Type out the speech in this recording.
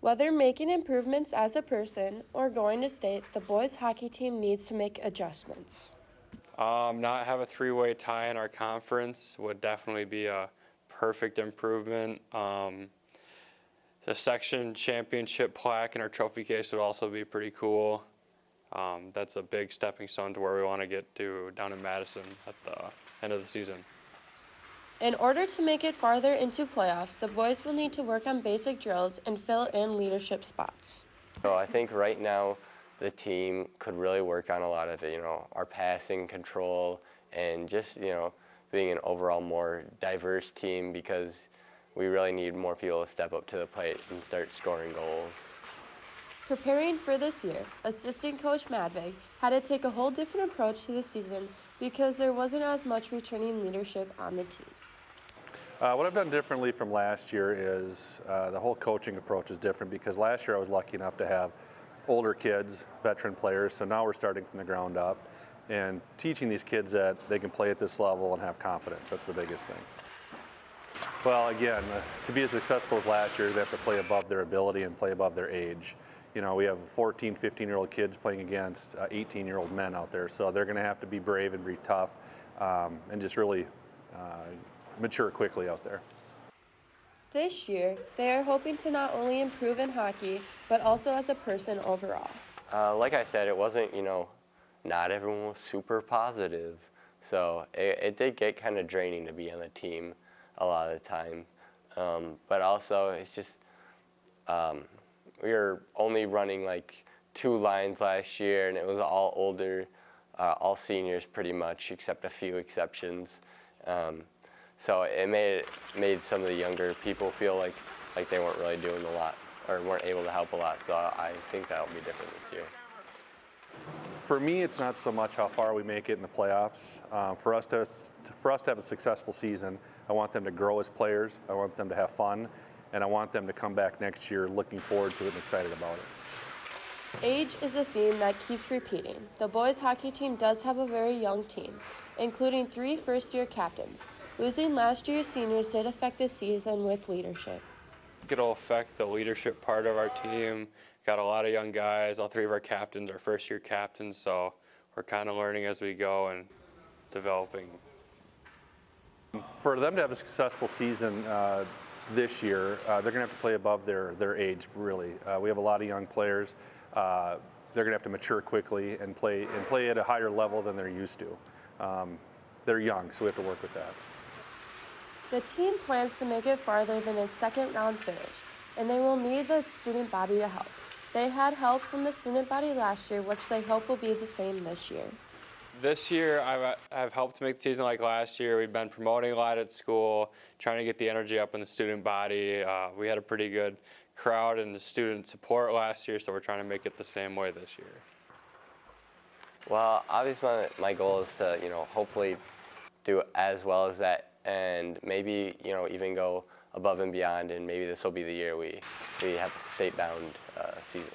Whether making improvements as a person or going to state, the boys hockey team needs to make adjustments. Not have a three-way tie in our conference would definitely be a perfect improvement. The section championship plaque in our trophy case would also be pretty cool. That's a big stepping stone to where we want to get to down in Madison at the end of the season. In order to make it farther into playoffs, the boys will need to work on basic drills and fill in leadership spots. So I think right now the team could really work on a lot of it, our passing control and just, being an overall more diverse team, because we really need more people to step up to the plate and start scoring goals. Preparing for this year, assistant coach Madvig had to take a whole different approach to the season because there wasn't as much returning leadership on the team. What I've done differently from last year is the whole coaching approach is different, because last year I was lucky enough to have older kids, veteran players, so now we're starting from the ground up and teaching these kids that they can play at this level and have confidence. That's the biggest thing. Well, again, to be as successful as last year, they have to play above their ability and play above their age. We have 14, 15-year-old kids playing against 18-year-old men out there, so they're going to have to be brave and be tough and just really mature quickly out there. This year, they are hoping to not only improve in hockey, but also as a person overall. Like I said, it wasn't, not everyone was super positive. So it did get kind of draining to be on the team a lot of the time. But also, it's just, we were only running like 2 lines last year, and it was all older, all seniors pretty much, except a few exceptions. So it made some of the younger people feel like they weren't really doing a lot or weren't able to help a lot. So I think that will be different this year. For me, it's not so much how far we make it in the playoffs. For us to have a successful season, I want them to grow as players, I want them to have fun, and I want them to come back next year looking forward to it and excited about it. Age is a theme that keeps repeating. The boys hockey team does have a very young team, including 3 first-year captains. Losing last year's seniors did affect the season with leadership. It'll affect the leadership part of our team. Got a lot of young guys. All 3 of our captains are first-year captains, so we're kind of learning as we go and developing. For them to have a successful season this year, they're going to have to play above their age, really. We have a lot of young players. They're going to have to mature quickly and play at a higher level than they're used to. They're young, so we have to work with that. The team plans to make it farther than its second-round finish, and they will need the student body to help. They had help from the student body last year, which they hope will be the same this year. This year, I've helped to make the season like last year. We've been promoting a lot at school, trying to get the energy up in the student body. We had a pretty good crowd and the student support last year, so we're trying to make it the same way this year. Well, obviously my goal is to, hopefully do as well as that, and maybe, even go above and beyond, and maybe this will be the year we have a state-bound season.